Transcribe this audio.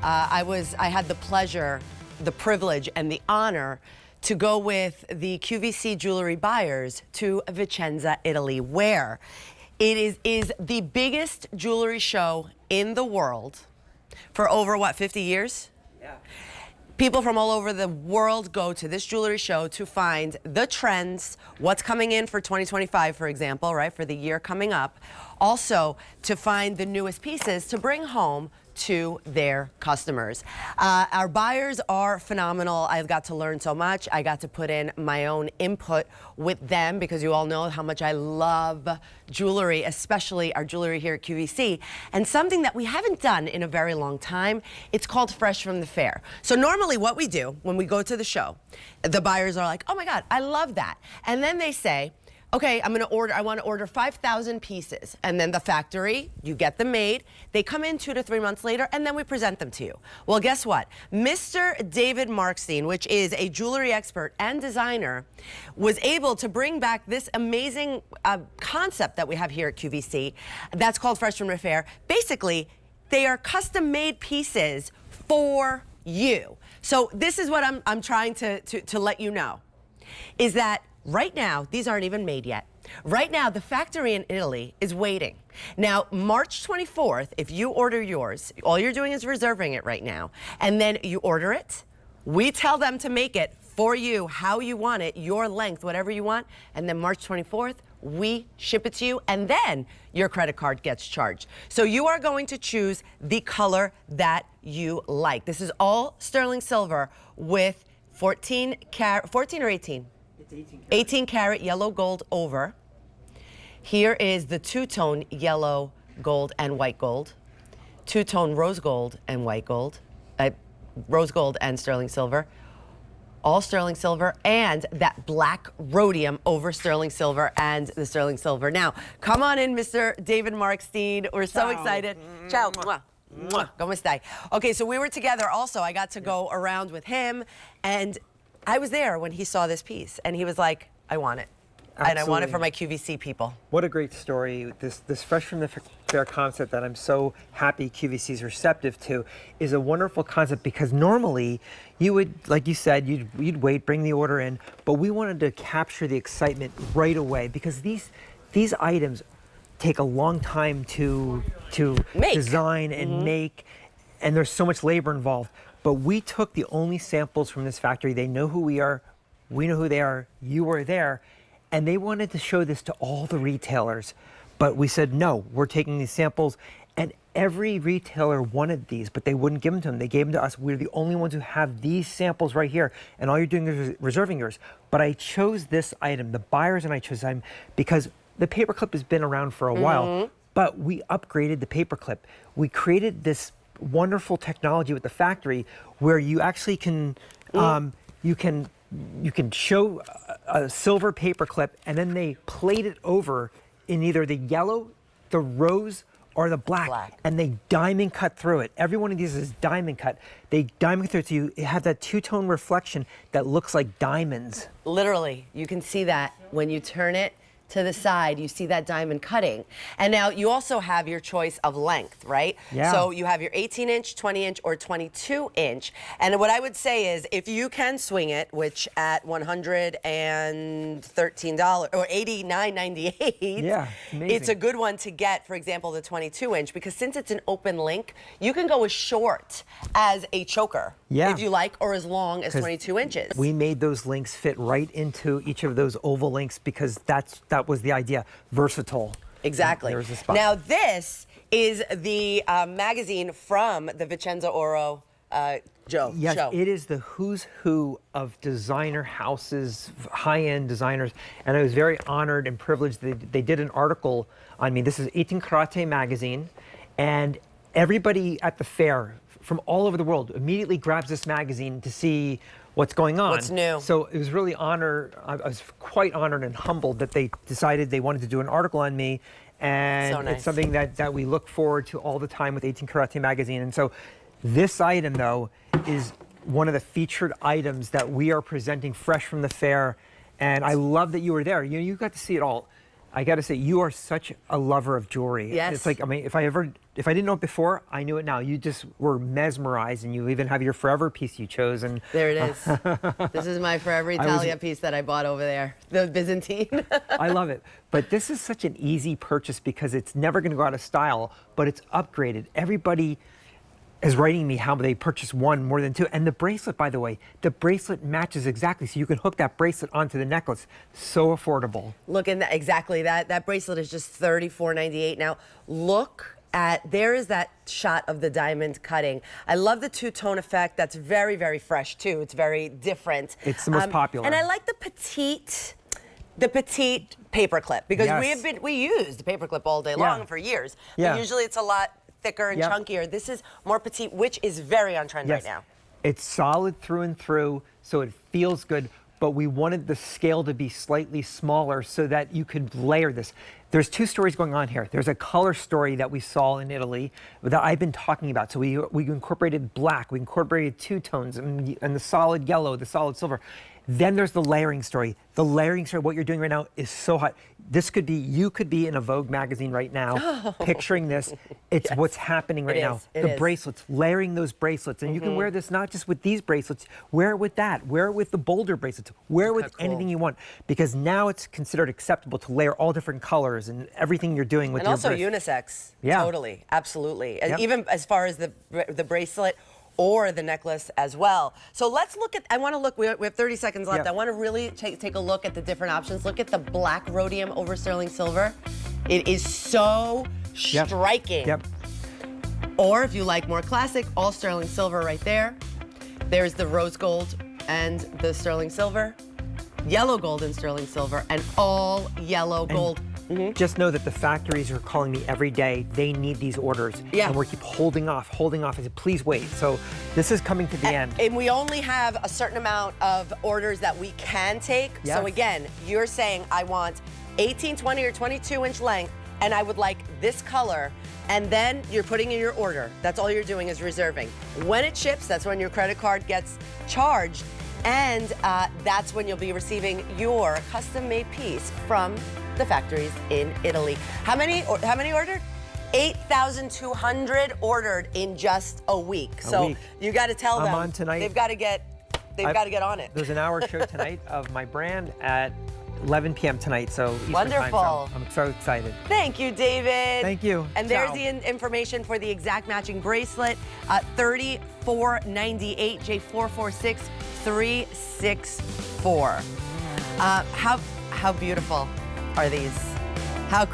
I had the pleasure, the privilege, and the honor to go with the QVC jewelry buyers to Vicenza, Italy, where it is the biggest jewelry show in the world for over, what, 50 years? Yeah. People from all over the world go to this jewelry show to find the trends, what's coming in for 2025, for example, right, for the year coming up. Also, to find the newest pieces to bring home to their customers. Our buyers are phenomenal. I've got to learn so much. I got to put in my own input with them because you all know how much I love jewelry, especially our jewelry here at QVC. And something that we haven't done in a very long time, it's called Fresh from the Fair. So normally what we do when we go to the show, the buyers are like, oh my God, I love that. And then they say, okay, I want to order 5,000 pieces. And then the factory, you get them made. They come in 2 to 3 months later, and then we present them to you. Well, guess what? Mr. David Markstein, which is a jewelry expert and designer, was able to bring back this amazing concept that we have here at QVC. That's called Fresh from the Fair. Basically, they are custom-made pieces for you. So this is what I'm trying to let you know, is that right now, these aren't even made yet. Right now, the factory in Italy is waiting. Now, March 24th, if you order yours, all you're doing is reserving it right now, and then you order it. We tell them to make it for you, how you want it, your length, whatever you want, and then March 24th, we ship it to you, and then your credit card gets charged. So you are going to choose the color that you like. This is all sterling silver with 14 or 18? 18 karat yellow gold over. Here is the two-tone yellow gold and white gold, two-tone rose gold and white gold, rose gold and sterling silver, all sterling silver, and that black rhodium over sterling silver and the sterling silver. Now, come on in, Mr. David Markstein. We're so excited. Ciao. Mwah. Mwah. ¿Cómo está? Okay, so we were together also. I got to go around with him, and I was there when he saw this piece, and he was like, I want it. Absolutely. And I want it for my QVC people. What a great story. This Fresh from the Fair concept that I'm so happy QVC is receptive to is a wonderful concept, because normally you would, like you said, you'd wait, bring the order in, but we wanted to capture the excitement right away, because these items take a long time to design and make, and there's so much labor involved. But we took the only samples from this factory. They know who we are. We know who they are. You were there. And they wanted to show this to all the retailers. But we said, no, we're taking these samples. And every retailer wanted these, but they wouldn't give them to them. They gave them to us. We're the only ones who have these samples right here. And all you're doing is reserving yours. But I chose this item. The buyers and I chose this item because the paperclip has been around for a while. But we upgraded the paperclip. We created this wonderful technology with the factory where you actually can you can show a silver paperclip, and then they plate it over in either the yellow, the rose, or the black. And they diamond cut through it. Every one of these is diamond cut. They diamond cut through it, so you have that two-tone reflection that looks like diamonds. Literally, you can see that when you turn it to the side, you see that diamond cutting. And now you also have your choice of length, right? Yeah. So you have your 18-inch, 20-inch, or 22-inch. And what I would say is, if you can swing it, which at $113 or $89.98, yeah, it's a good one to get, for example, the 22-inch, because since it's an open link, you can go as short as a choker, if you like, or as long as 22 inches. We made those links fit right into each of those oval links because that was the idea. Versatile. Exactly. Now this is the magazine from the Vicenza Oro show. Yes, it is the who's who of designer houses, high-end designers, and I was very honored and privileged. They did an article on me. This is 18 Karate magazine, and everybody at the fair from all over the world immediately grabs this magazine to see what's going on. What's new. So it was really I was quite honored and humbled that they decided they wanted to do an article on me. And so nice. It's something that we look forward to all the time with 18 Karate magazine. And so this item, though, is one of the featured items that we are presenting fresh from the fair. And I love that you were there. You got to see it all. I got to say, you are such a lover of jewelry. Yes. It's like, I mean, if I didn't know it before, I knew it now. You just were mesmerized, and you even have your forever piece you chose. And There it is. This is my Forever Italia piece that I bought over there, the Byzantine. I love it. But this is such an easy purchase because it's never going to go out of style, but it's upgraded. Everybody is writing me how they purchase one more than two. And the bracelet, by the way, the bracelet matches exactly. So you can hook that bracelet onto the necklace. So affordable. Look at that, exactly. That bracelet is just $34.98. Now, look at, there is that shot of the diamond cutting. I love the two-tone effect. That's very, very fresh, too. It's very different. It's the most popular. And I like the petite paperclip, because Yes. we used the paperclip all day long for years. Yeah. But usually it's a lot thicker and chunkier. This is more petite, which is very on trend right now. It's solid through and through, so it feels good, but we wanted the scale to be slightly smaller so that you could layer this. There's two stories going on here. There's a color story that we saw in Italy that I've been talking about. So we incorporated black, we incorporated two tones, and the solid yellow, the solid silver. Then there's the layering story. The layering story, what you're doing right now is so hot. This could be, you could be in a Vogue magazine right now, picturing this. It's what's happening right now. The bracelets, layering those bracelets. And you can wear this not just with these bracelets, wear it with that, wear it with the bolder bracelets, wear it with anything you want. Because now it's considered acceptable to layer all different colors and everything you're doing with your And also unisex. Yeah. Totally, absolutely. And even as far as the bracelet, or the necklace as well. So let's look at, I want to look, we have 30 seconds left. I want to really take a look at the different options. Look at the black rhodium over sterling silver. It is so striking. Or if you like more classic, all sterling silver right there. There's the rose gold and the sterling silver, yellow gold and sterling silver, and all yellow gold. Just know that the factories are calling me every day. They need these orders. And we keep holding off. I said, please wait. So this is coming to the end. And we only have a certain amount of orders that we can take. So again, you're saying I want 18, 20, or 22-inch length, and I would like this color. And then you're putting in your order. That's all you're doing is reserving. When it ships, that's when your credit card gets charged. And that's when you'll be receiving your custom-made piece from the factories in Italy. How many ordered? 8,200 ordered in just a week. So you got to tell them. I'm on tonight. They've got to get on it. There's an hour show tonight of my brand at 11 p.m. tonight, so Eastern Wonderful. Time, so I'm so excited. Thank you, David. Thank you. And there's the information for the exact matching bracelet, $34.98, J446364. How beautiful are these? How cool.